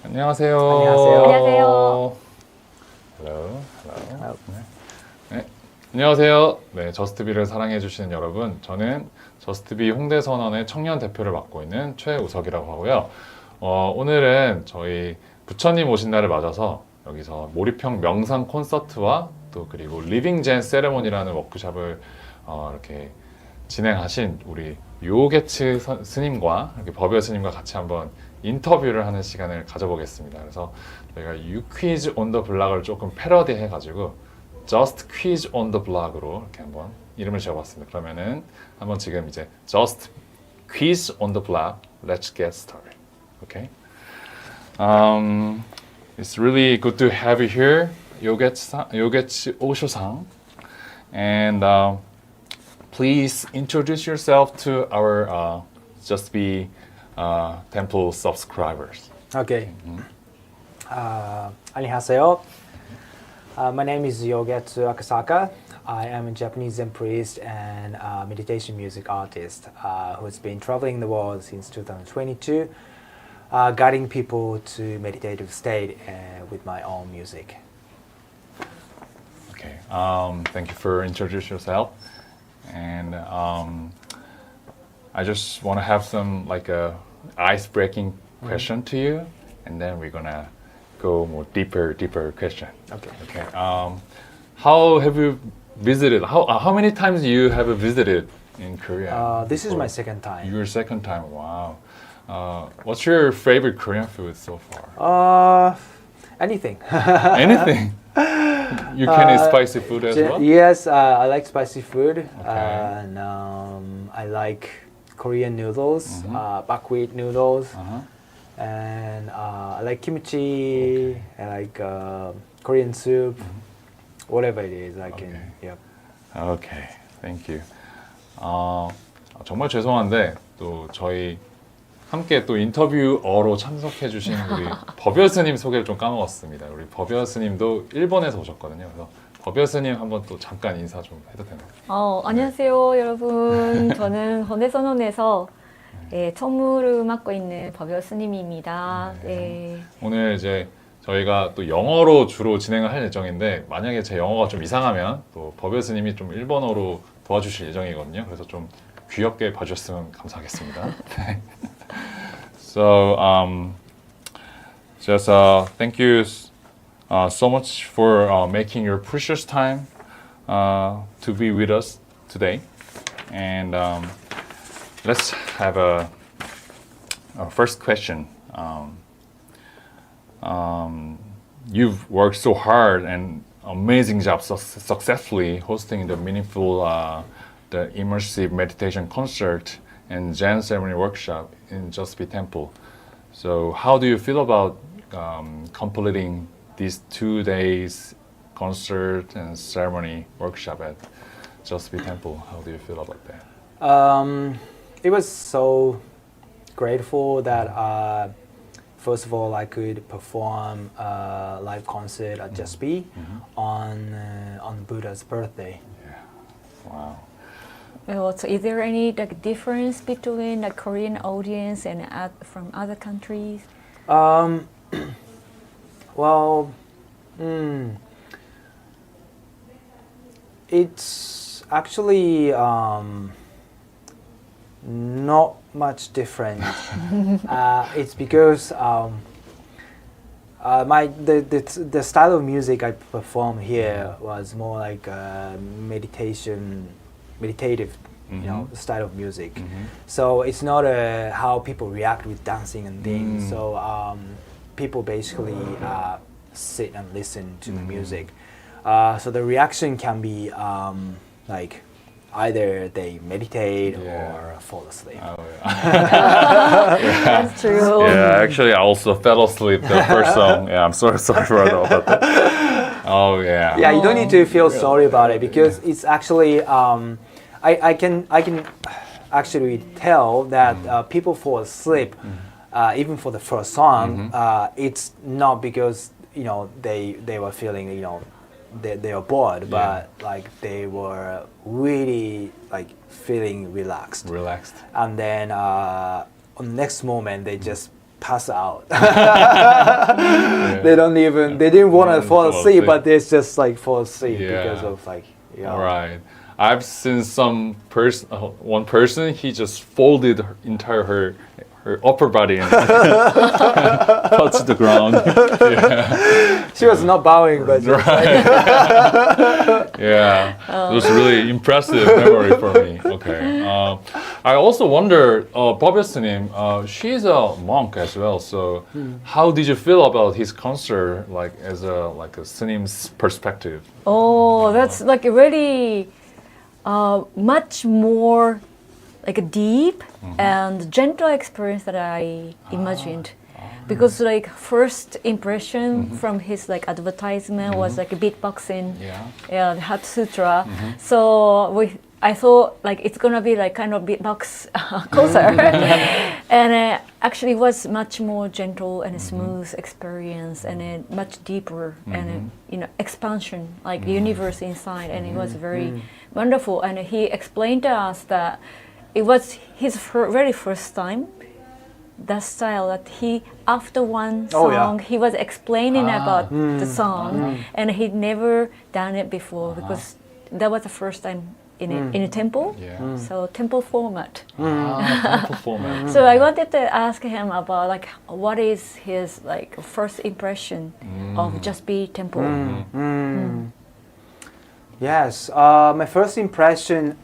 안녕하세요. 안녕하세요. 안녕하세요. Hello. Hello. 네. 안녕하세요. 네, 저스트비를 사랑해 주시는 여러분, 저는 저스트비 홍대선원의 청년 대표를 맡고 있는 최우석이라고 하고요. 오늘은 저희 부처님 오신 날을 맞아서 여기서 몰입형 명상 콘서트와 또 그리고 리빙 젠 세레모니라는 워크숍을 이렇게 진행하신 우리 요게츠 스님과 이렇게 법여 스님과 같이 한번 인터뷰를 하는 시간을 가져보겠습니다. 그래서 저희가 You Quiz on the Block을 조금 패러디 해가지고 Just Quiz on the Block으로 이렇게 한번 이름을 지어봤습니다. 그러면은 한번 지금 이제 Just Quiz on the Block, Let's get started. Okay. It's really good to have you here, 요게츠 오쇼상, and please introduce yourself to our JustBe Temple subscribers. Okay. 안녕하세요. My name is Yogetsu Akasaka. I am a Japanese Zen priest and meditation music artist who's been traveling the world since 2022, guiding people to meditative state with my own music. Okay. Thank you for introducing yourself, and I just want to have some like a ice-breaking question to you, and then we're gonna go more deeper question. Okay. Okay. How have you visited? How many times you have visited in Korea? This is before? my second time. Your second time. Wow. What's your favorite Korean food so far? Anything. Anything. You can eat spicy food as well. Yes, I like spicy food, Okay. and I like Korean noodles, buckwheat noodles, and I like kimchi. Okay. I like Korean soup, whatever it is. I can. Okay. Yep. Okay, thank you. 정말 죄송한데 또 저희 함께 또 인터뷰어로 참석해 주신 우리 법여 스님 소개를 좀 까먹었습니다. 우리 법여 스님도 일본에서 오셨거든요. 그래서 법여 스님 한번 또 잠깐 인사 좀 해도 되나요? 안녕하세요, 여러분. 저는 홍대선원에서 총무를 맡고 있는 법여 스님입니다. 네. 오늘 이제 저희가 또 영어로 주로 진행을 할 예정인데 만약에 제 영어가 좀 이상하면 또 법여 스님이 좀 일본어로 도와주실 예정이거든요. 그래서 좀 귀엽게 봐주셨으면 감사하겠습니다. So, just thank you so much for making your precious time to be with us today. And let's have a first question. You've worked so hard and amazing job successfully hosting the meaningful, the immersive meditation concert and Zen ceremony workshop in Justbetemple. So how do you feel about completing these 2 days concert and ceremony workshop at Justbetemple? How do you feel about that? It was so grateful that first of all I could perform a live concert at JustBe on Buddha's birthday. Yeah. Wow. Well, so is there any difference between the Korean audience and from other countries? Well, it's actually not much different. It's because the style of music I perform here was more like meditative, style of music. So it's not how people react with dancing and things. So people basically sit and listen to the music. So the reaction can be like either they meditate or fall asleep. Oh, yeah. That's true. Yeah, actually, I also fell asleep the first song. Yeah, I'm sorry for about that. Oh, yeah. Yeah, you don't need to feel sorry about it because it's actually I can actually tell that people fall asleep even for the first song. It's not because they were feeling they were bored, but like they were really like feeling relaxed. Relaxed. And then on the next moment they just pass out. They don't even. They didn't want to fall asleep, but they just like fall asleep because of like. Right. I've seen one person. He just folded her upper body and touched the ground. She was not bowing, but just it was really impressive memory for me. Okay. I also wonder, Bobby-님, she's a monk as well. So, how did you feel about his concert, like as a 스님's perspective? Oh, that's like a really much more like a deep and gentle experience that I imagined. Because like first impression from his like advertisement was like a beatboxing, the Heart Sutra. So I thought like it's gonna be like kind of beatbox concert, and actually it was much more gentle and smooth experience, and a much deeper and expansion, like the universe inside, and it was very wonderful. And he explained to us that it was his very first time. That style that he after one song he was explaining about the song, and he'd never done it before because that was the first time in a temple. So temple format. Temple format. So I wanted to ask him about like what is his like first impression of Justbetemple. Yes, my first impression,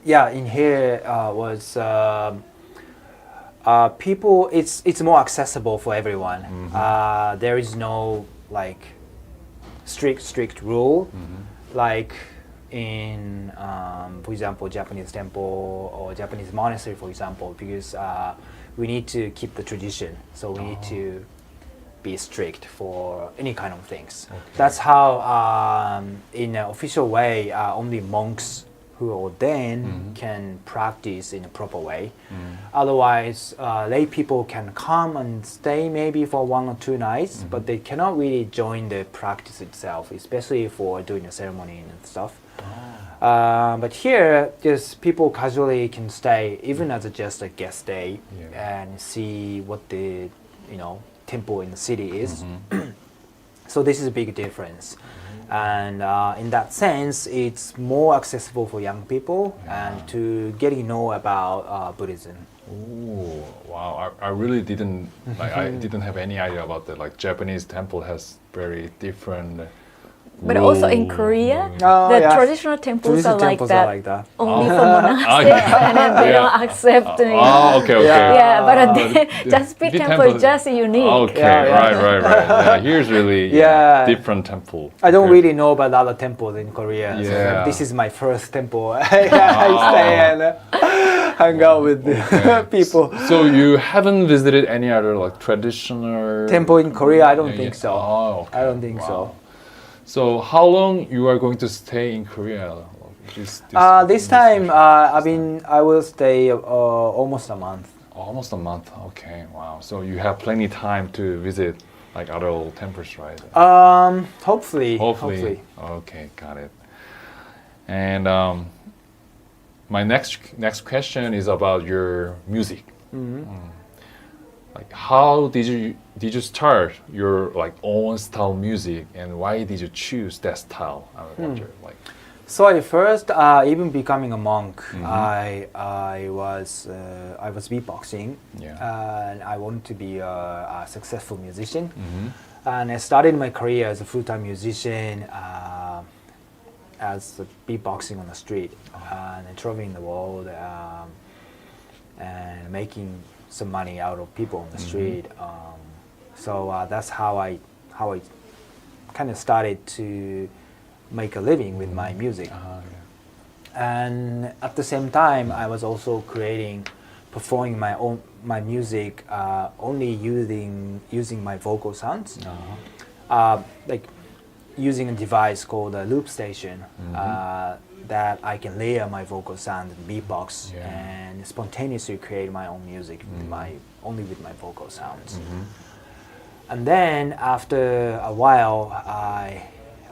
in here was. People, it's more accessible for everyone. There is no like strict rule, like in, for example, Japanese temple or Japanese monastery, for example, because we need to keep the tradition. So we need to be strict for any kind of things. That's how, in an official way, only monks who are ordained can practice in a proper way. Otherwise, lay people can come and stay maybe for 1 or 2 nights, but they cannot really join the practice itself, especially for doing a ceremony and stuff. But here, just people casually can stay, even as just a guest stay, and see what the temple in the city is. So this is a big difference. And in that sense, it's more accessible for young people and to getting to know about Buddhism. Ooh, wow! I really didn't I didn't have any idea about that. Like Japanese temple has very different. But also in Korea, traditional temples are like that. Only for monastics, and then they don't accept. Okay. But Justbetemple is just unique. Okay, right. Yeah, here's really different temple. I don't really know about other temples in Korea. So this is my first temple. I stay and hang out with the people. So you haven't visited any other like traditional temple in Korea? I don't think so. Okay. I don't think so. So how long you are going to stay in Korea? This time, I will stay almost a month. Almost a month. Okay. Wow. So you have plenty time to visit like other temples, right? Hopefully. Okay, got it. And my next question is about your music. Like, how did you start your like own style music, and why did you choose that style? I wonder, like. So at first, even becoming a monk, I was beatboxing, and I wanted to be a successful musician. And I started my career as a full-time musician, as beatboxing on the street, and traveling the world, and making some money out of people on the street. So that's how I kind of started to make a living with my music. And at the same time, I was also performing my music only using my vocal sounds, like using a device called a loop station that I can layer my vocal sound and beatbox and spontaneously create my own music only with my vocal sounds. And then after a while,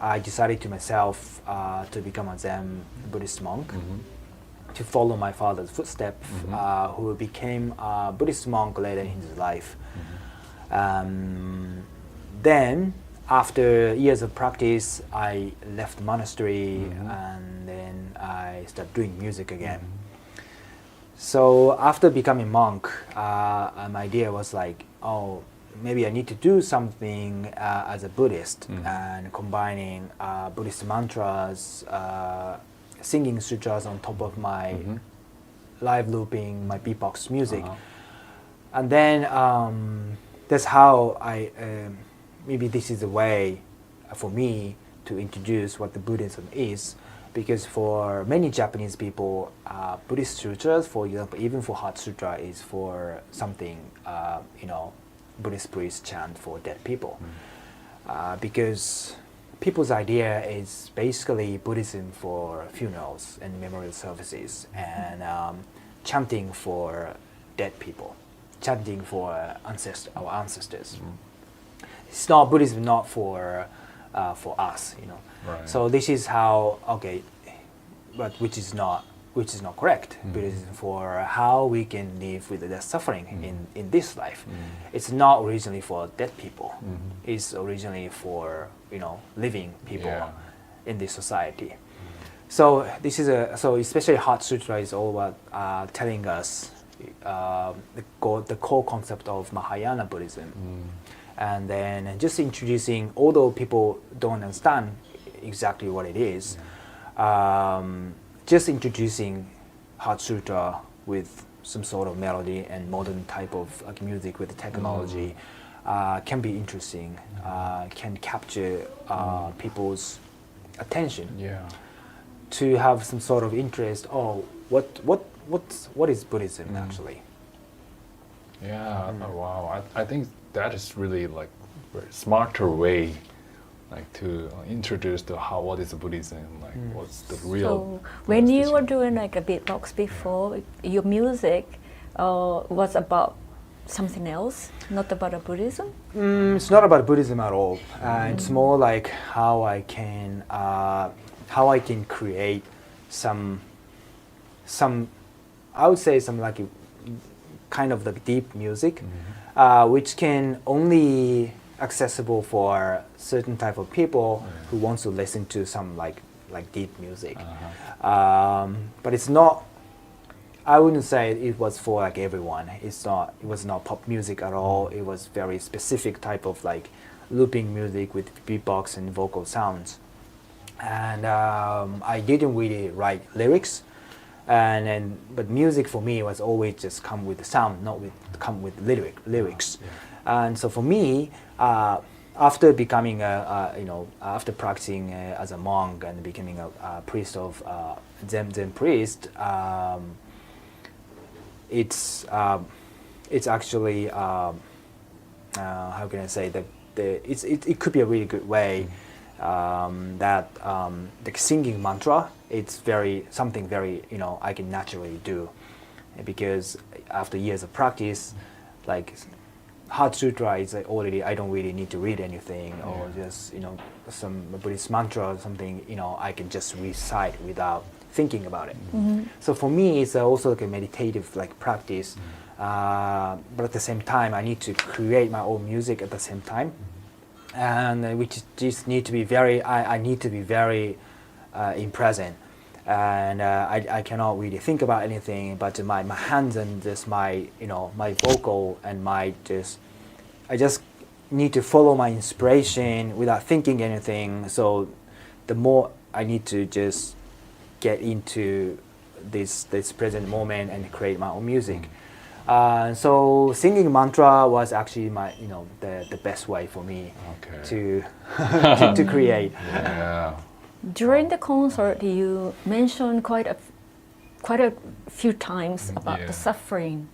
I decided to myself to become a Zen Buddhist monk. to follow my father's footsteps, who became a Buddhist monk later in his life. Then, after years of practice, I left the monastery and then I started doing music again. So after becoming monk, my idea was like, oh, maybe I need to do something as a Buddhist and combining Buddhist mantras, singing sutras on top of my live looping, my beatbox music. And then that's how maybe this is a way for me to introduce what the Buddhism is. Because for many Japanese people, Buddhist sutras, for example, even for Heart Sutra, is for something, Buddhist priests chant for dead people. Because people's idea is basically Buddhism for funerals and memorial services and chanting for dead people, chanting for our ancestors. It's not Buddhism, not for us, Right. So this is how but which is not correct. Buddhism for how we can live with the suffering in this life. It's not originally for dead people. It's originally for living people in this society. So this is so especially Heart Sutra is all about telling us the core concept of Mahayana Buddhism. And then just introducing, although people don't understand exactly what it is, just introducing Heart Sutra with some sort of melody and modern type of music with technology can be interesting, can capture people's attention. Yeah. To have some sort of interest. Oh, what is Buddhism actually? Yeah. Wow. I think that is really like very smarter way, like to introduce what is Buddhism, like what's the real. So when you were doing like a beatbox before, your music was about something else, not about a Buddhism? It's not about Buddhism at all. It's more like how I can create some I would say some like kind of the deep music, which can only accessible for certain type of people who wants to listen to some like deep music. But it's not. I wouldn't say it was for like everyone. It was not pop music at all. It was very specific type of like looping music with beatbox and vocal sounds. And I didn't really write lyrics. But music for me was always just come with the sound, not come with lyrics. And so for me, after becoming after practicing as a monk and becoming a priest of Zen priest, it's actually how can I say that it could be a really good way that the singing mantra, it's something very I can naturally do, because after years of practice, like Heart Sutra is already I don't really need to read anything or just some Buddhist mantra or something I can just recite without thinking about it. So for me it's also like a meditative like practice, but at the same time I need to create my own music at the same time. And which just need to be very. I need to be very in present, and I cannot really think about anything. But my hands and just my my vocal and I just need to follow my inspiration without thinking anything. So the more I need to just get into this present moment and create my own music. So singing mantra was actually my the best way for me to create. Yeah. During the concert, you mentioned quite a few times about the suffering.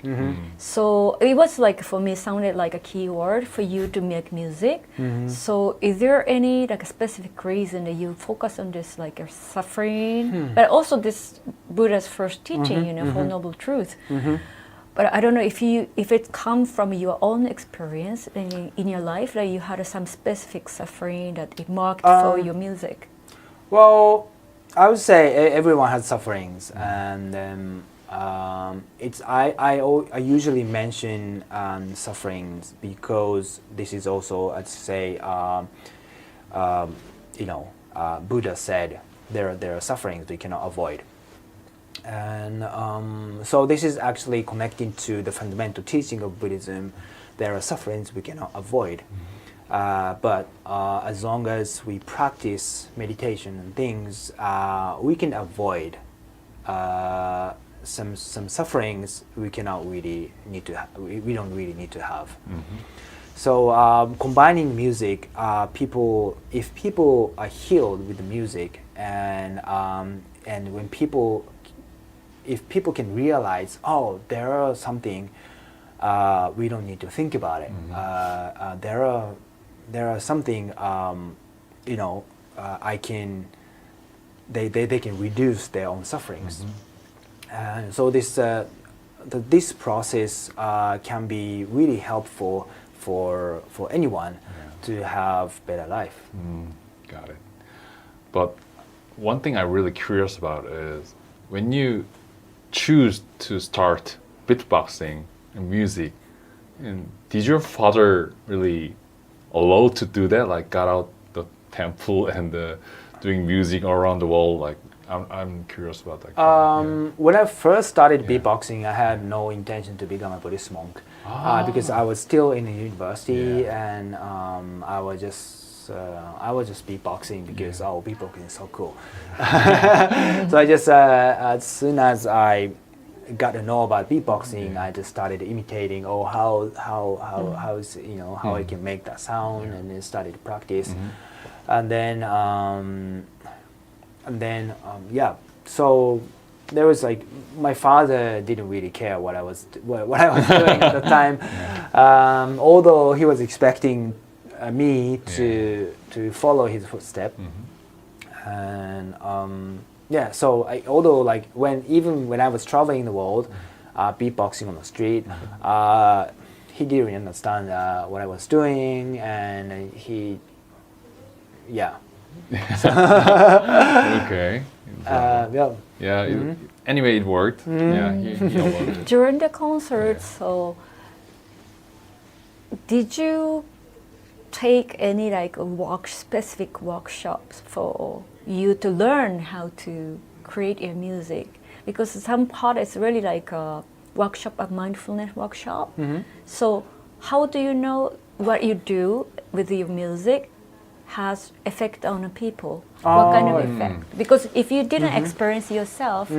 So it was like for me sounded like a key word for you to make music. So is there any like a specific reason that you focus on this like suffering, but also this Buddha's first teaching, Four Noble Truths? But I don't know if it comes from your own experience in your life, that you had some specific suffering that it marked for your music. Well, I would say everyone has sufferings, and I usually mention sufferings because this is also, I'd say, Buddha said there are sufferings we cannot avoid, and so this is actually connecting to the fundamental teaching of Buddhism. There are sufferings we cannot avoid. But as long as we practice meditation and things, we can avoid some sufferings we cannot really need to we don't really need to have. Mm-hmm. So combining music, if people are healed with the music, and when if people can realize, oh, there are something we don't need to think about it. Mm-hmm. There are something they can reduce their own sufferings. Mm-hmm. So this process can be really helpful for anyone to have better life. Got it. But one thing I'm really curious about is when you choose to start beatboxing and music, and did your father really allow to do that? Like got out the temple and doing music around the world? Like I'm curious about that. When I first started beatboxing, I had no intention to become a Buddhist monk because I was still in the university and I was just beatboxing because beatboxing is so cool. So I just as soon as I got to know about beatboxing, I just started imitating how I can make that sound, and then started to practice, and then so there was like my father didn't really care what I was doing at the time, although he was expecting me to follow his footstep, and so although like when I was traveling the world, beatboxing on the street, he didn't really understand what I was doing, and Okay. yeah. Anyway, it worked. Yeah. He allowed it. During the concert, so did you take any like specific workshops for you to learn how to create your music? Because some part is really like a workshop, a mindfulness workshop. So how do you know what you do with your music has effect on the people? What kind of effect? Because if you didn't experience yourself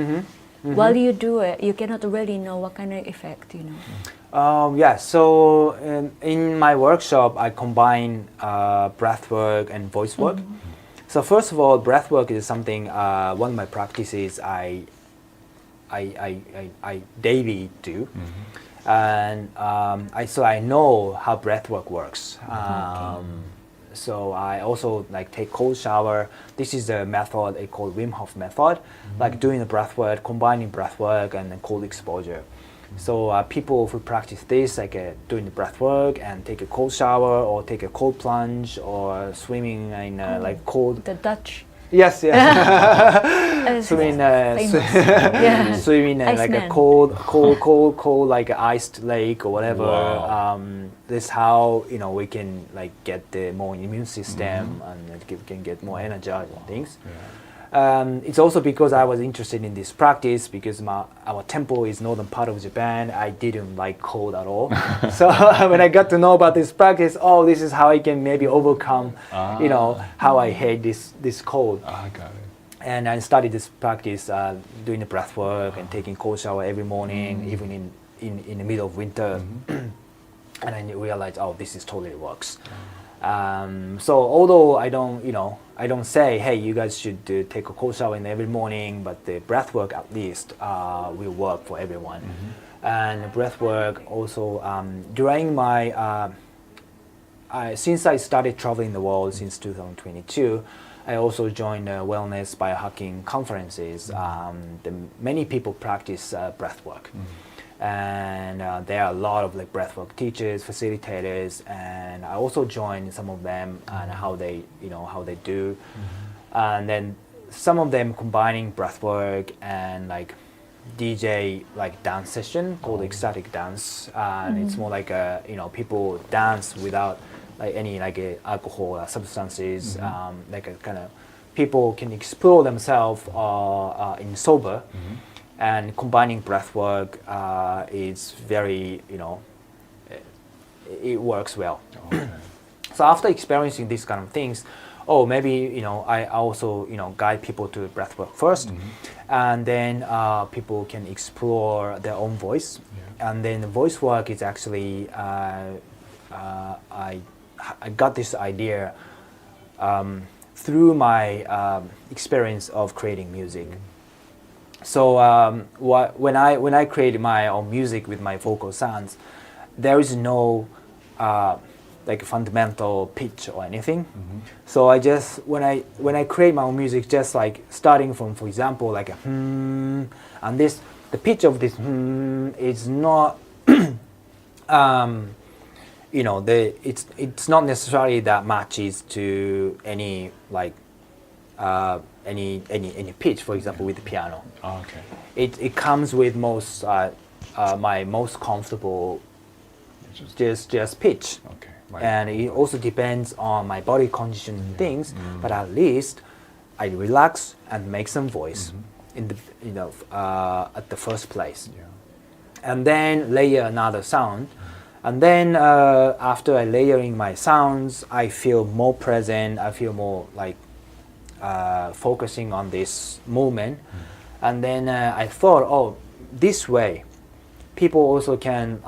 while you do it, you cannot really know what kind of effect, So in my workshop, I combine breath work and voice work. So first of all, breath work is something, one of my practices I daily do. And so I know how breath work works. So I also like take cold shower. This is a method I call Wim Hof method, like doing the breath work, combining breath work and then cold exposure. So people who practice this, like doing the breath work and take a cold shower or take a cold plunge or swimming in like cold. The Dutch. Yes, yes. Swimming, Yeah. swimming in like a cold like iced lake or whatever. Wow. This is how we can like get the more immune system and can get more energy and things. It's also because I was interested in this practice because our temple is northern part of Japan. I didn't like cold at all. So when I got to know about this practice, this is how I can maybe overcome, how I hate this cold. Got it. And I started this practice doing the breath work and taking cold shower every morning, even in the middle of winter. And I realized, this is totally works. So although I don't say, hey, you guys should take a cold shower every morning, but the breath work at least will work for everyone. And breath work also during my since I started traveling the world since 2022, I also joined wellness biohacking conferences. Many people practice breath work. And there are a lot of like breathwork teachers, facilitators, and I also joined some of them and how they do. And then some of them combining breathwork and like DJ like dance session called ecstatic dance, and it's more like a people dance without like any like alcohol or substances, like a kind of people can explore themselves in sober, and combining breathwork is very it works well. Okay. So after experiencing these kind of things, maybe I also guide people to breathwork first, and then people can explore their own voice, and then the voice work is actually I got this idea through my experience of creating music. So when I create my own music with my vocal sounds, there is no like fundamental pitch or anything. So I just when I create my own music, just like starting from, for example, like a and the pitch of this is not it's not necessarily that matches to any like any pitch, for example, with the piano. Oh, okay. It comes with most my most comfortable just pitch. Okay. And it also depends on my body condition and things, but at least I relax and make some voice in the at the first place, and then layer another sound, and then after I layering my sounds, I feel more present. I feel more like focusing on this moment, and then I thought, this way people also can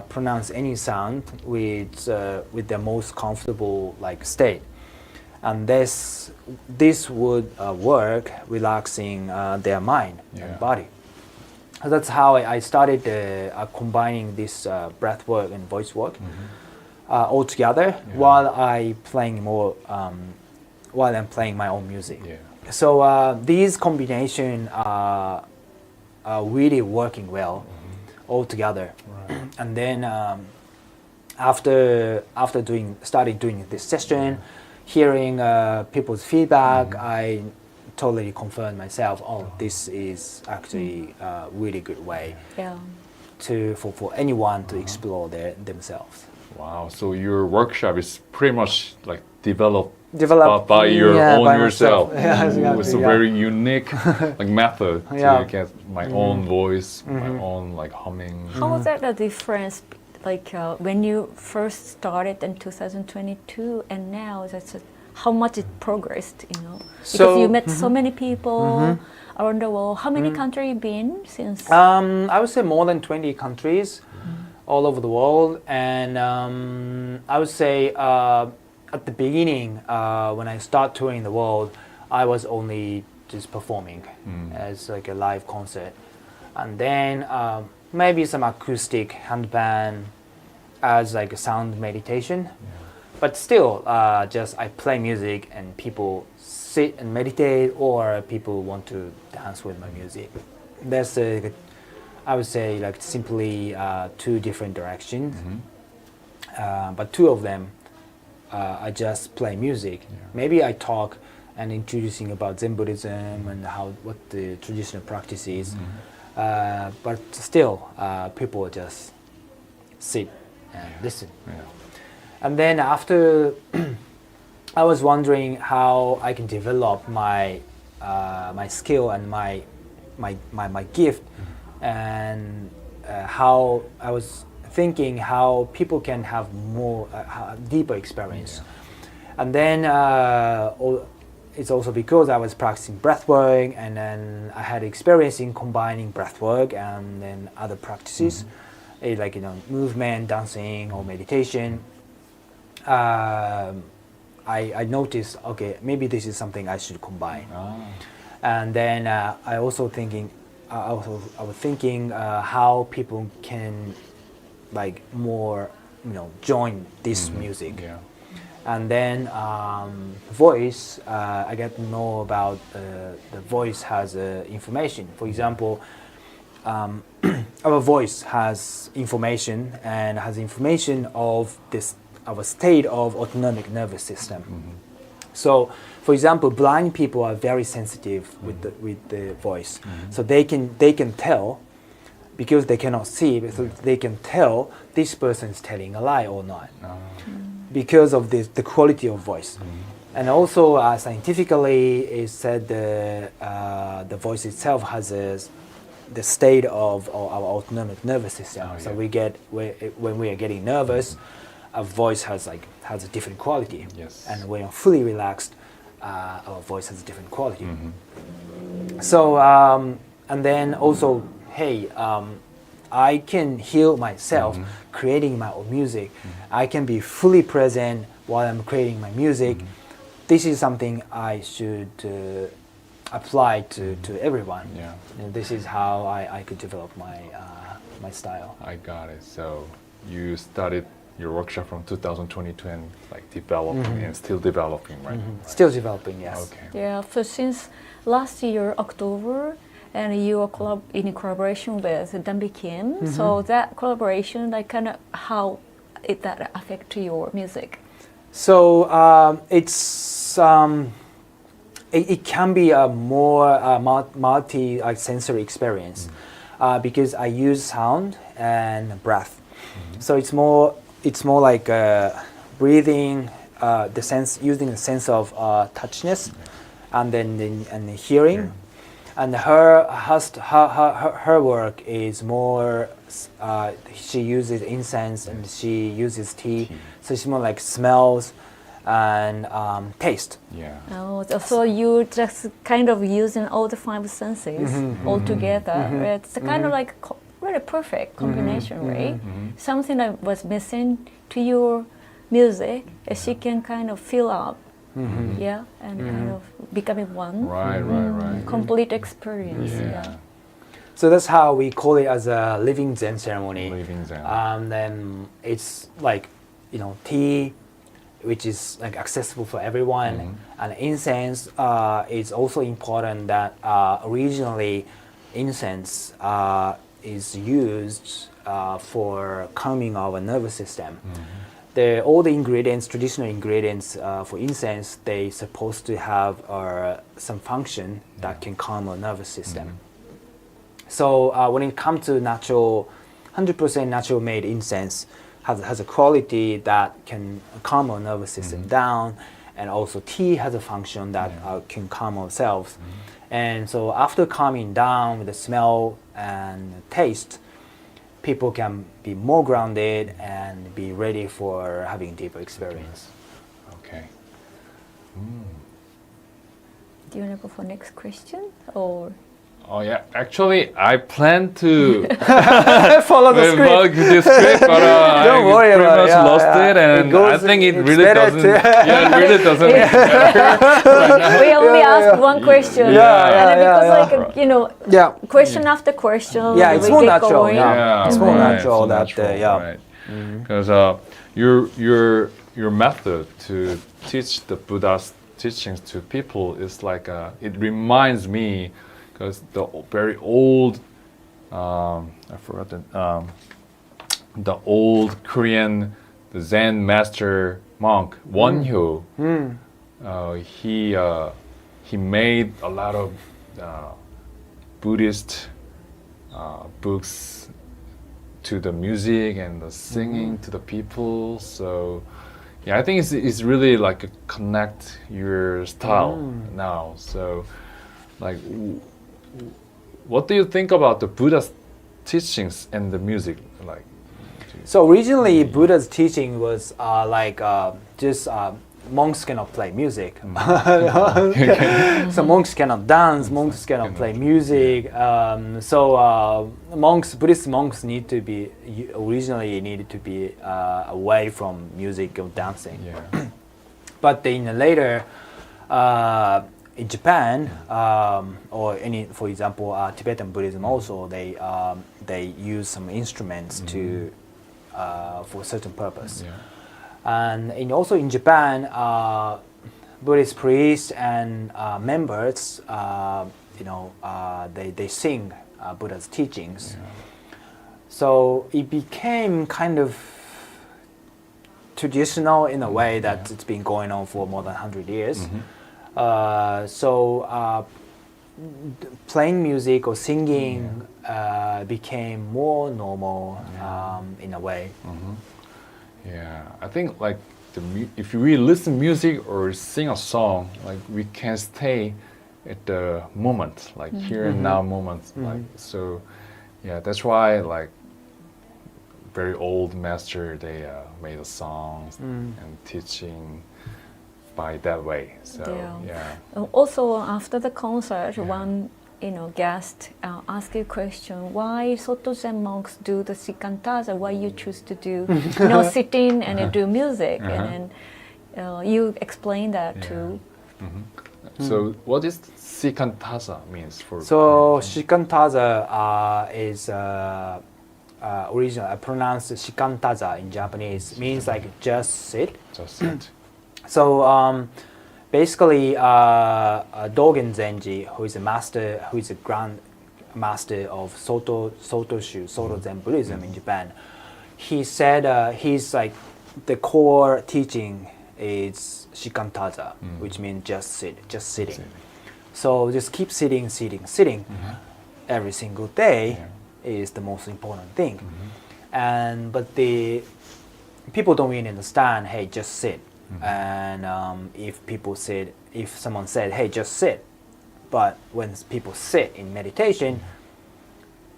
pronounce any sound with their most comfortable like state, and this would work relaxing their mind and body. So that's how I started combining this breath work and voice work all together while I'm playing my own music. So these combination are really working well all together. And then after started doing this session, hearing people's feedback, I totally confirmed myself, this is actually a really good way for anyone to explore themselves. Wow, so your workshop is pretty much like developed by by yourself. myself. Yeah, exactly, It's a very unique like method to get my own voice, my own like humming. How was that a difference, like when you first started in 2022 and now? How much it progressed, Because you met so many people around the world. How many countries you been since? I would say more than 20 countries all over the world, and I would say at the beginning, when I start touring the world, I was only just performing as like a live concert, and then maybe some acoustic handpan as like a sound meditation. But still, just I play music and people sit and meditate, or people want to dance with my music. That's I would say like simply two different directions. But two of them, I just play music. Maybe I talk and introducing about Zen Buddhism and what the traditional practice is. But still, people just sit and listen. And then after, I was wondering how I can develop my my skill and my gift, and how I was thinking how people can have more deeper experience. And then it's also because I was practicing breathwork, and then I had experience in combining breathwork and then other practices, like movement, dancing, or meditation. I noticed, maybe this is something I should combine. And then I was thinking how people can like more, join this music. And then voice, I get to know about the voice has information. For example, our voice has information of this our state of autonomic nervous system. So, for example, blind people are very sensitive with the voice. So they can tell, because they cannot see, so they can tell this person is telling a lie or not, because of the quality of voice. And also scientifically, it's said the voice itself has the state of our autonomic nervous system. So when we are getting nervous, our voice has a different quality. Yes. And when we're fully relaxed, our voice has a different quality. So and then also, hey, I can heal myself creating my own music. I can be fully present while I'm creating my music. This is something I should apply to everyone. Yeah. And this is how I could develop my my style. I got it. So you started your workshop from 2022 and like developing and still developing, right? Still developing, yes. Okay. Yeah, so since last year, October, and you are in collaboration with Danby Kim. So that collaboration, like kind of how it that affect your music? So it can be a more multi sensory experience because I use sound and breath. So it's more like breathing, the sense, using the sense of touchness, and then and the hearing. And her work is more. She uses incense and she uses tea. So it's more like smells and taste. Yeah. Oh, so you just kind of using all the five senses all together. It's kind of like really perfect combination, right? Something that was missing to your music, she can kind of fill up, yeah, and kind of becoming one. Right. Complete experience. Yeah. So that's how we call it as a living Zen ceremony. Living Zen. Then it's like, tea, which is like accessible for everyone, and incense is also important. That originally incense is used for calming our nervous system. All the ingredients, traditional ingredients for incense, they supposed to have some function that can calm our nervous system. So when it comes to natural, 100% natural made incense, has a quality that can calm our nervous system down, and also tea has a function that can calm ourselves. And so after calming down with the smell and taste, people can be more grounded and be ready for having deeper experience. Okay. Do you want to go for next question or? Oh yeah, actually I plan to Follow the script. the script, but Don't I worry pretty about much it. lost it, and I think it it's really better doesn't. to- Yeah, it really doesn't. matter. We only asked one question. Yeah, And because Yeah. question after question. Yeah, it's we more get natural, going. Yeah, It's more right, natural so that, natural, yeah. right. Because your method to teach the Buddha's teachings to people is like it reminds me, because the very old I forgot the old Korean Zen master monk Wonhyo. He made a lot of Buddhist books to the music and the singing to the people. So yeah, I think it's really like a connect your style now. So like, what do you think about the Buddha's teachings and the music? Like, So originally, Buddha's teaching was just monks cannot play music. So monks cannot dance, monks cannot play music. Buddhist monks originally needed to be away from music or dancing. yeah, But in later, in Japan, for example, Tibetan Buddhism also, they use some instruments for a certain purpose. yeah. And also in Japan, Buddhist priests and members, they sing Buddha's teachings. So it became kind of traditional in a way that it's been going on for more than 100 years. Playing music or singing became more normal in a way. Yeah, I think like if we listen music or sing a song, like we can stay at the moment, like here and now moment. Like so, yeah, that's why like very old master they made the songs and teaching by that way. So yeah. Also, after the concert, one guest asked you a question: why Soto Zen monks do the shikantaza? Why you choose to do sitting and do music? And then you explain that too. So what is shikantaza means for? So shikantaza is originally pronounced shikantaza in Japanese, means like just sit. Just sit. So basically, Dogen Zenji, who is a grand master of Soto Zen Buddhism in Japan, he said he's like the core teaching is shikantaza, which means just sitting. So just keep sitting every single day is the most important thing. But the people don't really understand, hey, just sit. And if someone said, hey, just sit, but when people sit in meditation,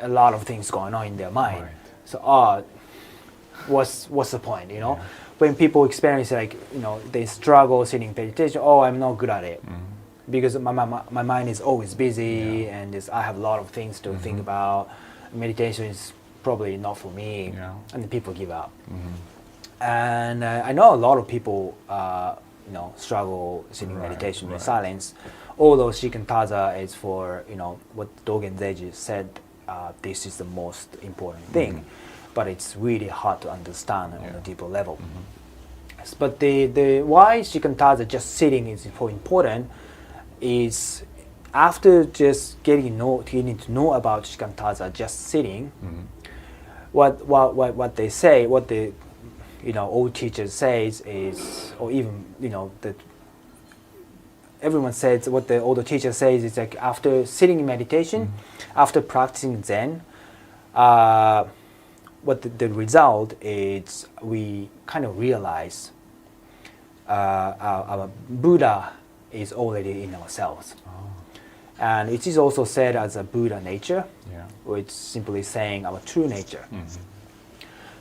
a lot of things going on in their mind. Right. So, what's the point, When people experience they struggle sitting in meditation, I'm not good at it. Because my mind is always busy and I have a lot of things to think about. Meditation is probably not for me, and the people give up. And I know a lot of people, struggle sitting meditation in silence. Although shikantaza is for, what Dogen Zenji said, this is the most important thing, but it's really hard to understand on a deeper level. But the why shikantaza just sitting is so important is after just getting to know about shikantaza just sitting. What they say, what the old teachers says is, or even that everyone says what the older teacher says is like after sitting in meditation, after practicing Zen, what the result is we kind of realize our Buddha is already in ourselves. And it is also said as a Buddha nature, which simply saying our true nature.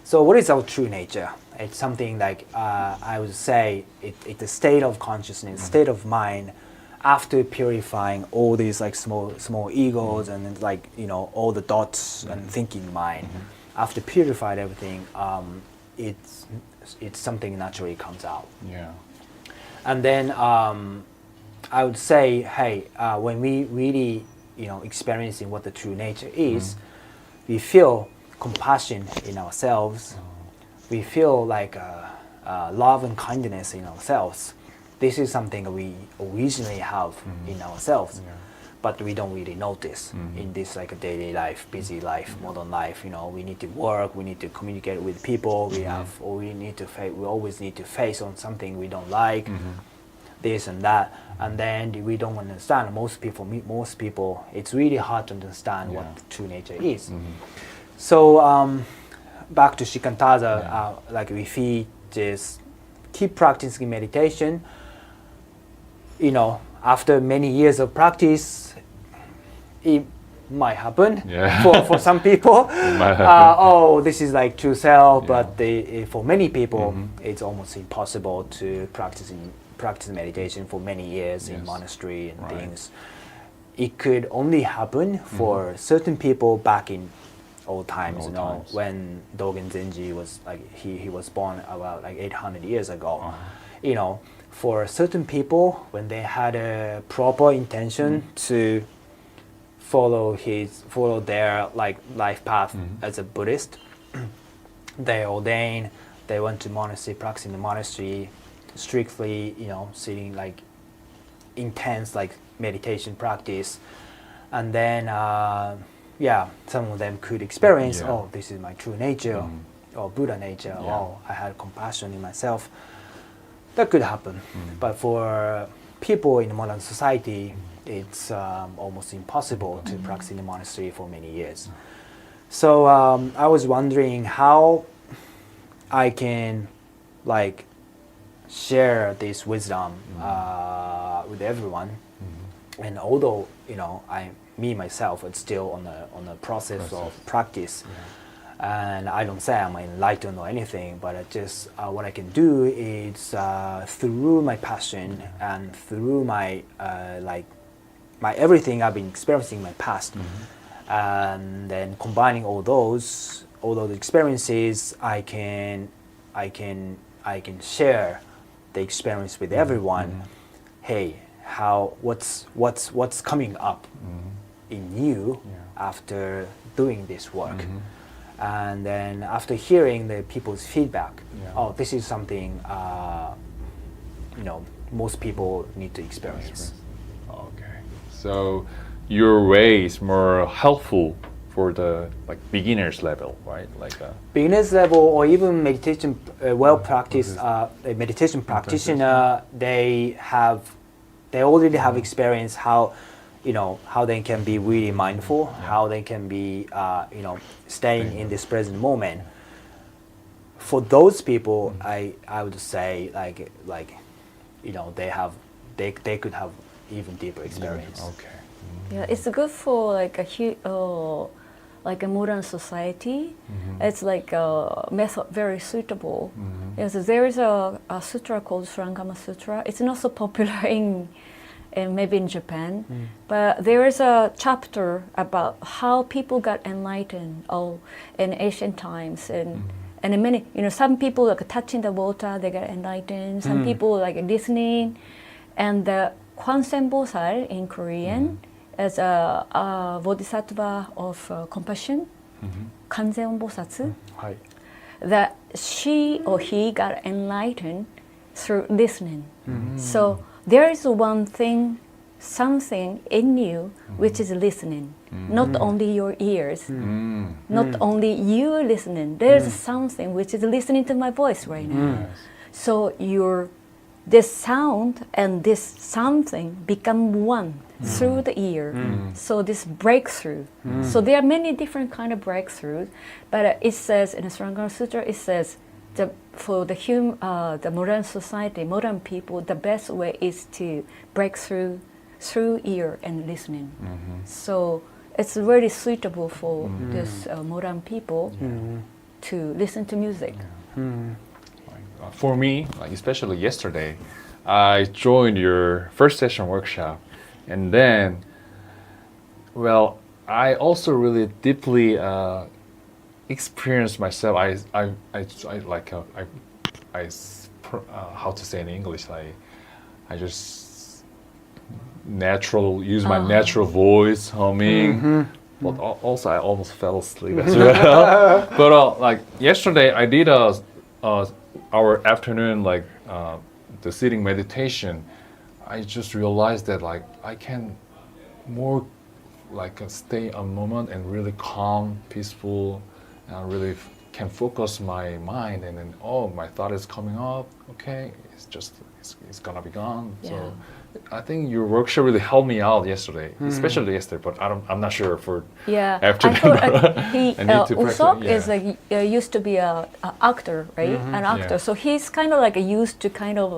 So what is our true nature? It's something like, I would say, it's a state of consciousness, state of mind, after purifying all these like small egos and all the thoughts and thinking mind. After purified everything, it's something naturally comes out. And then I would say, hey, when we really experiencing what the true nature is, we feel compassion in ourselves. We feel like love and kindness in ourselves. This is something we originally have in ourselves, but we don't really notice in this like a daily life, busy life, modern life. We need to work, we need to communicate with people. We always need to face on something we don't like, this and that, and then we don't understand. Most people, it's really hard to understand what true nature is. So. Back to shikantaza, like if we just keep practicing meditation, after many years of practice, it might happen for some people. This is like true self, but for many people, it's almost impossible to practice meditation for many years in monastery and things. It could only happen for certain people back in old times, when Dogen Zenji was like he was born about like 800 years ago. For certain people, when they had a proper intention to follow their like life path as a Buddhist, they ordained, they went to monastery, practicing the monastery, strictly, sitting like intense like meditation practice, and then some of them could experience, this is my true nature. or Buddha nature, oh, I had compassion in myself, that could happen. But for people in modern society, it's almost impossible to practice in a monastery for many years. So I was wondering how I can like share this wisdom with everyone. And although me myself, it's still on the process of practice. And I don't say I'm enlightened or anything, but I just what I can do is through my passion and through my my everything I've been experiencing in my past, and then combining all those experiences, I can share the experience with everyone. Hey, what's coming up in you after doing this work? And then after hearing the people's feedback, oh, this is something most people need to experience. Okay. So your way is more helpful for the beginners level, right? Beginners level or even meditation well-practiced meditation practitioner, they already have experience how they can be really mindful, how they can be staying in this present moment. For those people, I would say they could have even deeper experience. Okay. Yeah, it's good for like a modern society. It's like a method very suitable. Yes, there is a sutra called Surangama Sutra. It's not so popular in maybe in Japan, but there is a chapter about how people got enlightened in ancient times, and many some people like touching the water they get enlightened. Some people like listening, and the Kwansen Bosal in Korean as a bodhisattva of compassion, Kanzeon Bosatsu, that she or he got enlightened through listening. So there is one thing, something in you which is listening, not only your ears, not only you listening. There's something which is listening to my voice right now. So this sound and this something become one through the ear. So this breakthrough. So there are many different kind of breakthroughs, but it says in the Surangama Sutra, it says for the modern society, modern people, the best way is to break through ear and listening. So it's really suitable for this modern people to listen to music. For me, especially yesterday, I joined your first session workshop, and then, I also really deeply experienced myself. How to say in English? I just use my natural voice humming. But also I almost fell asleep as well. But yesterday I did our afternoon the sitting meditation. I just realized that I can more stay a moment and really calm, peaceful, and really can focus my mind, and then my thought is coming up. Okay, it's gonna be gone. Yeah. So I think your workshop really helped me out yesterday, especially yesterday. But I'm not sure for after I thought I need to Usop practice. is used to be an actor, right? An actor. Yeah. So he's kind of used to kind of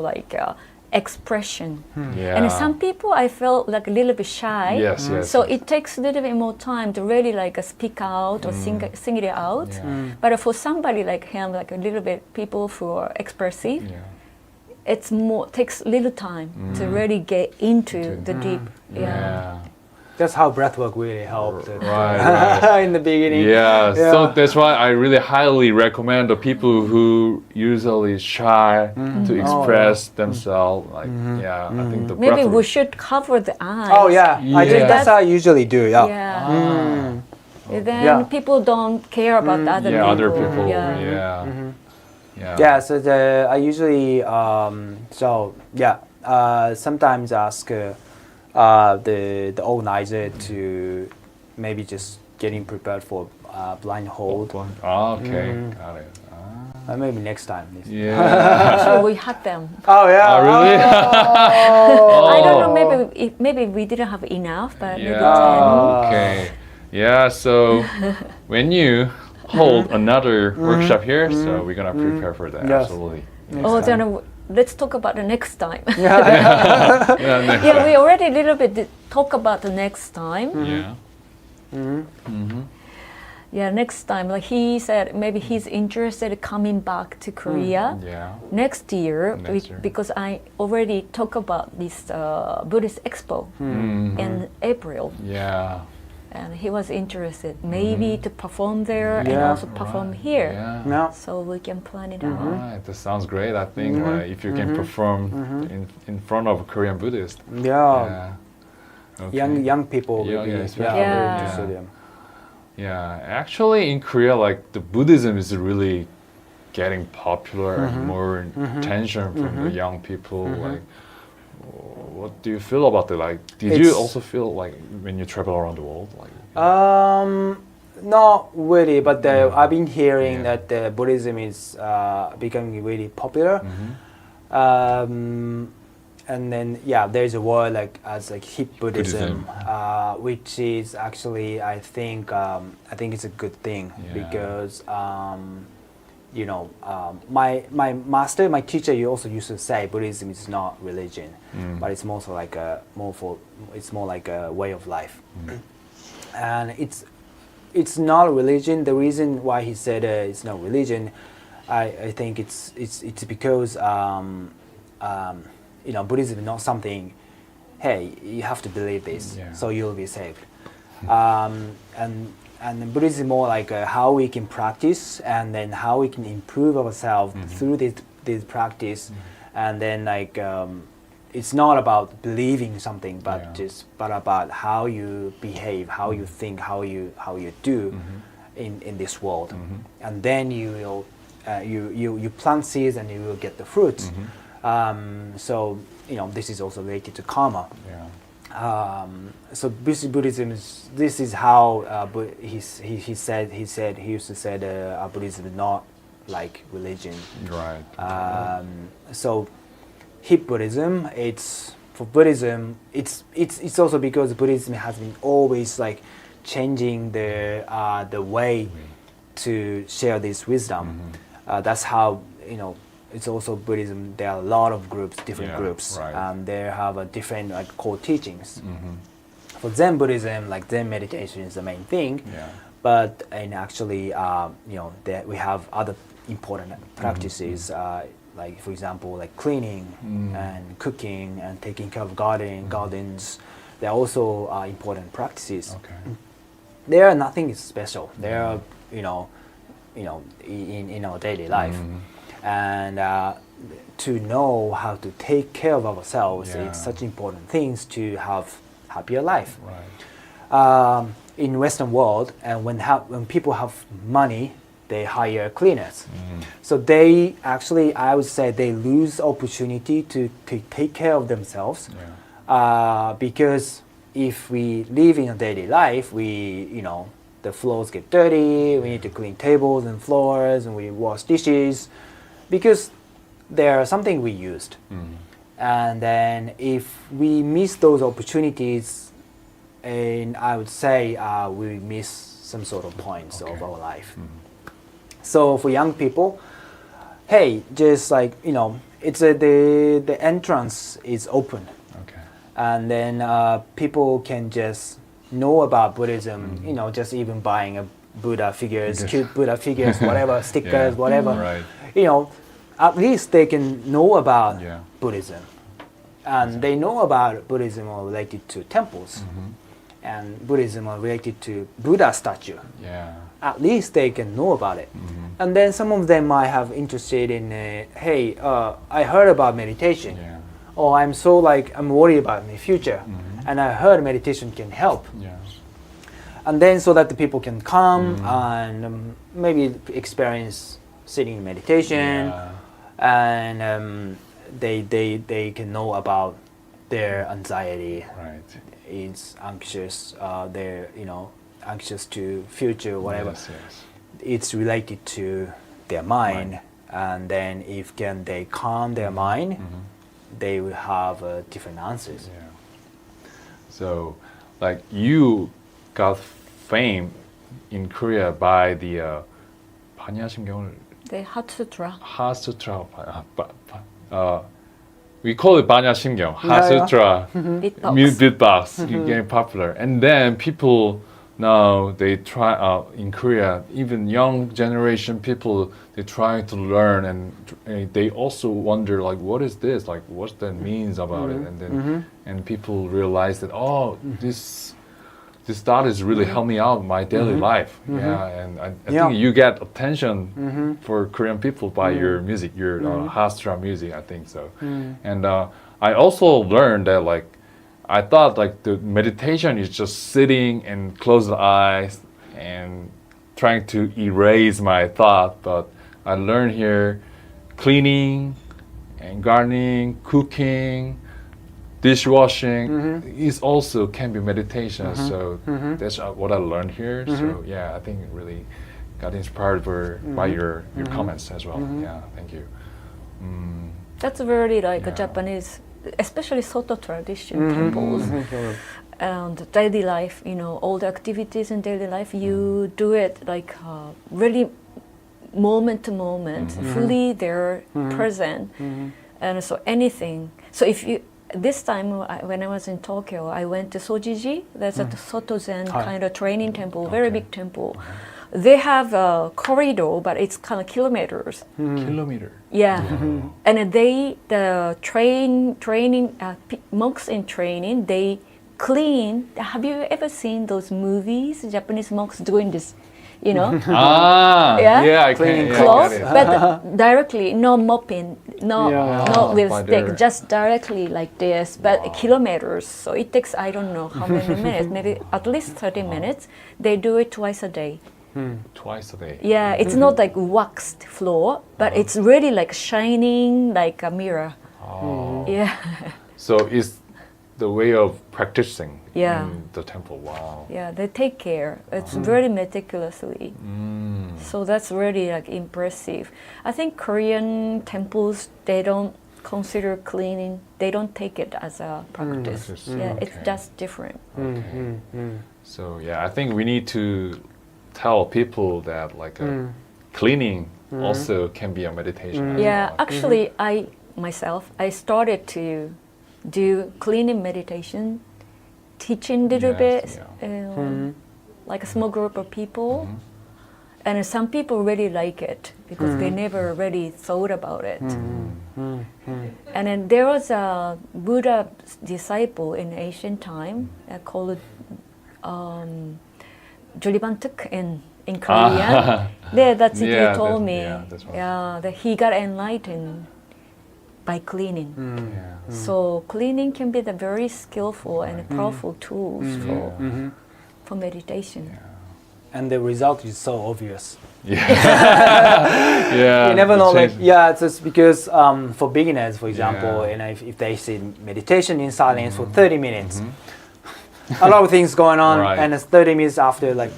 expression. Yeah. And some people I felt a little bit shy. Yes, yes. So it takes a little bit more time to really speak out or sing it out. Yeah. But for somebody like him, a little bit people who are expressive, Yeah. it's more takes little time to really get into the deep. Yeah. That's how breathwork really helped Right. in the beginning. Yeah, so that's why I really highly recommend the people who usually shy to express themselves. I think the Maybe breath we should cover the eyes. Oh yeah, I think Yeah. that's how I usually do. Yeah. Yeah. And then Yeah. people don't care about the other people. other people. Yeah. Yeah. Yeah. So I usually sometimes ask the organizer to maybe just getting prepared for blindfold. Okay, got it. Maybe next time. Yeah. Actually, we had them. Oh yeah. Oh, really? I don't know. Maybe we didn't have enough, but maybe 10. Okay. Yeah. So when you hold another workshop here, so we're gonna prepare for that. Yes. Absolutely. Oh, then let's talk about the next time. Yeah. Next Yeah, time. we already a little bit did talk about the next time. Yeah. Yeah, next time. Like he said, maybe he's interested in coming back to Korea Yeah. next year, Next year. because I already talked about this Buddhist Expo in April, Yeah. and he was interested maybe to perform there and Yeah. also perform here. Yeah. No. So we can plan it out. Right. That sounds great. I think like, if you can perform in front of a Korean Buddhist. Yeah. Okay. Young people Yeah, will be yeah, especially. very Yeah. interested in. Yeah, actually in Korea, like the Buddhism is really getting popular and more attention from the young people. Like, what do you feel about it? Like, did you It's- also feel like when you travel around the world? Like, Not really, but I've been hearing Yeah. that Buddhism is becoming really popular. And then there's a word like as like hip Buddhism, which is actually I think it's a good thing because my teacher also used to say Buddhism is not religion, but it's more like a way of life, and it's not religion. The reason why he said it's not religion, I think it's because Buddhism is not something, hey, you have to believe this, so you'll be saved. And Buddhism is more like how we can practice and then how we can improve ourselves through this practice. And then it's not about believing something, but but about how you behave, how you think, how you do in this world. And then you plant seeds and you will get the fruits. So this is also related to karma. So Buddhism is how he used to say Buddhism is not like religion. right. So hip Buddhism, it's also because Buddhism has been always like changing the way to share this wisdom. That's how it's also Buddhism. There are a lot of groups, different groups, right. and they have a different core teachings. For Zen Buddhism, like Zen meditation is the main thing, but actually, we have other important practices, like for example, like cleaning and cooking and taking care of gardens. They are also important practices. Okay. They are nothing special. They are in our daily life. And to know how to take care of ourselves, it's such important things to have happier life. Right. In Western world, and when people have money, they hire cleaners. So they actually, I would say, they lose opportunity to take care of themselves, because if we live in a daily life, the floors get dirty. We need to clean tables and floors, and we wash dishes. Because they are something we used. And then if we miss those opportunities, and I would say we miss some sort of points of our life. So for young people, hey, just it's the entrance is open. Okay. And then people can just know about Buddhism, just even buying a Buddha figures, cute Buddha figures, whatever, stickers, whatever. Right. At least they can know about Buddhism. And they know about Buddhism related to temples. And Buddhism related to Buddha statue. At least they can know about it. And then some of them might have interested in, hey, I heard about meditation. Or I'm worried about my future. And I heard meditation can help. And then so that the people can come and maybe experience sitting in meditation, and they can know about their anxiety. Right. It's anxious. They're anxious to future, whatever. Yes. It's related to their mind, and then if they calm their mind, they will have different answers. Yeah. So, like you got fame in Korea by the 반야심경을 The Hatsutra. 하수트라 we call it 반야심경 하수트라 Beatbox. beatbox getting popular, and then people now they try in Korea, even young generation people, they try to learn, and they also wonder like what is this, like what that means about it, and then and people realize that this thought is really helped me out in my daily life. Yeah, and I think you get attention for Korean people by your music, your Hastra music, I think so. And I also learned that like I thought like the meditation is just sitting and close the eyes and trying to erase my thought, but I learned here cleaning and gardening, cooking, dishwashing is also can be meditation. So that's what I learned here. So yeah, I think it really got inspired by your comments as well. Yeah, thank you. That's very like a Japanese, especially Soto tradition temples. And daily life, all the activities in daily life, you do it like really moment to moment, fully there, present. And so anything. So if you, this time when I was in Tokyo, I went to Sojiji. That's a Soto Zen kind of training temple, very big temple. They have a corridor, but it's kind of kilometers. Kilometer. Yeah, and the training monks in training, they clean. Have you ever seen those movies? Japanese monks doing this, Yeah, I Cleaning can. clothes, Yeah, but directly, no mopping, no with by stick, there. just directly like this, but kilometers. So it takes I don't know how many minutes, maybe at least 30 minutes. They do it twice a day. Twice a day. Yeah, it's not like waxed floor, but it's really like shining like a mirror. Oh. Yeah. So it's the way of practicing Yeah. in the temple. Wow. Yeah, they take care. It's very meticulously. So that's really like impressive. I think Korean temples, they don't consider cleaning. They don't take it as a practice. Yeah, it's Okay. just different. Okay. So yeah, I think we need to tell people that like cleaning also can be a meditation. as Yeah, well. actually, I started to do cleaning meditation, teaching a little Yes, bit, like a small group of people. And some people really like it because they never really thought about it. And then there was a Buddha disciple in ancient time called Julibantuk in Korean. Yeah, that's it. Yeah, He told that- me. yeah, that's what- That he got enlightened by cleaning. Yeah. So cleaning can be the very skillful and powerful tools for meditation. And the result is so obvious. Yeah. You never the know, like, change- it's just because for beginners, for example, Yeah. and if they see meditation in silence for 30 minutes, a lot of things going on, Right. and it's 30 minutes after, like,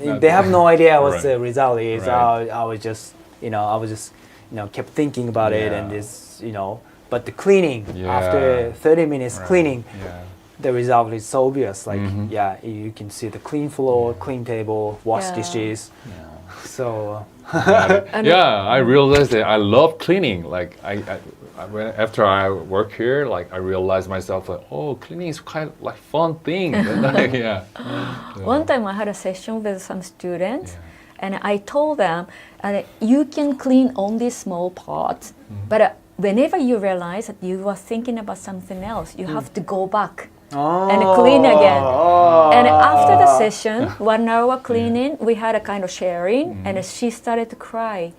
Not- they have no idea what Right. the result is. Right. I was just, kept thinking about it, and Yeah. this, but the cleaning, Yeah. after 30 minutes Right. cleaning, Yeah. the result is so obvious. Like, you can see the clean floor, clean table, wash Yeah. dishes. So, Got it. And Yeah, I realized that I love cleaning. Like after I work here, like I realized myself like, cleaning is kind of like fun thing. Yeah. One time I had a session with some students, and I told them, you can clean only small parts, but whenever you realize that you are thinking about something else, you have to go back and clean again. And after the session, 1 hour cleaning, we had a kind of sharing, and she started to cry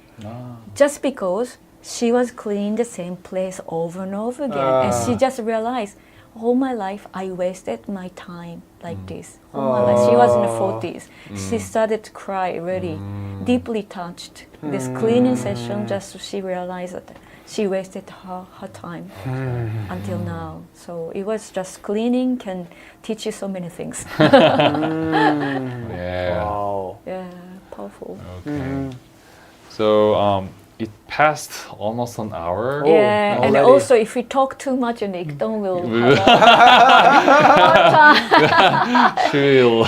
just because she was cleaning the same place over and over again, and she just realized, all my life I wasted my time like this. All my life. She was in the 40s. She started to cry, really deeply touched. This cleaning session, just so she realized that she wasted her time until now. So it was just cleaning can teach you so many things. Yeah. wow. Yeah, powerful. Okay. So it passed almost an hour. Oh, Yeah, and already. also if we talk too much, and Ikdong will have a She'll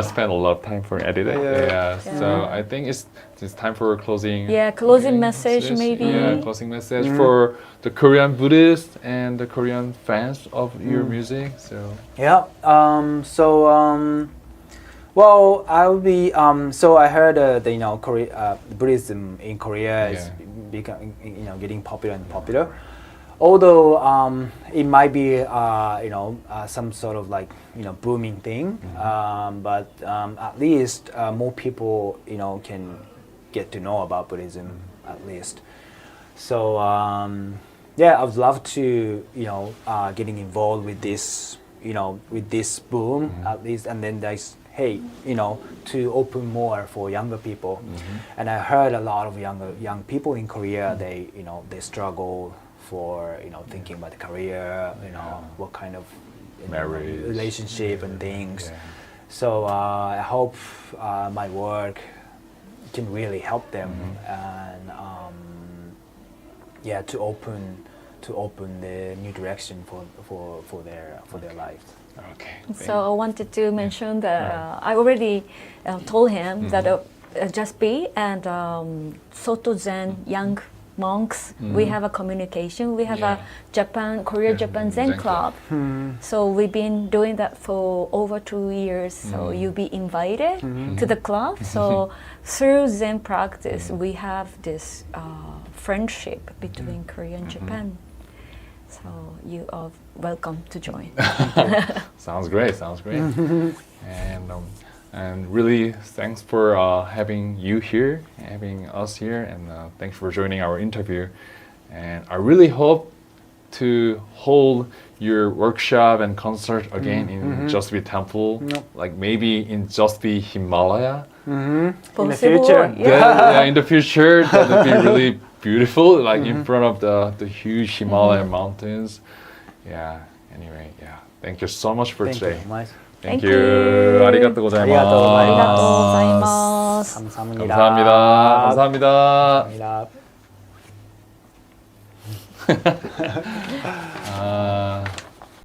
spend a lot of time for editing. Yeah. So I think it's time for closing. closing message maybe. Yeah, closing message for the Korean Buddhists and the Korean fans of your music. So Yeah. Well, I would be. So I heard Korea, Buddhism in Korea is becoming, getting popular and popular. Although it might be, some sort of like, booming thing. But at least more people, can get to know about Buddhism at least. So yeah, I would love to, getting involved with this, with this boom at least, and then there's to open more for younger people. And I heard a lot of young people in Korea, they struggle for thinking about the career, what kind of Marriage. relationship and things. So I hope my work can really help them and to open the new direction for their lives. okay. So I wanted to mention that I already told him that JustBe and Soto Zen young monks, we have a communication. We have a Korea-Japan Zen Club. So we've been doing that for over 2 years. So you'll be invited to the club. So through Zen practice, we have this friendship between Korea and Japan. So you are welcome to join. Sounds great. And really, thanks for having you here, having us here, and thanks for joining our interview. And I really hope to hold your workshop and concert again in Justbetemple, like maybe in Justbe Himalaya. In the future. In the future, that would be really beautiful, like in front of the huge Himalayan mountains. Yeah. Anyway, thank you so much for Thank today. you so much. Thank Thank you. you. 아리가또 고자이마스. 아리가또 고자이마스. 감사합니다. 감사합니다. 감사합니다.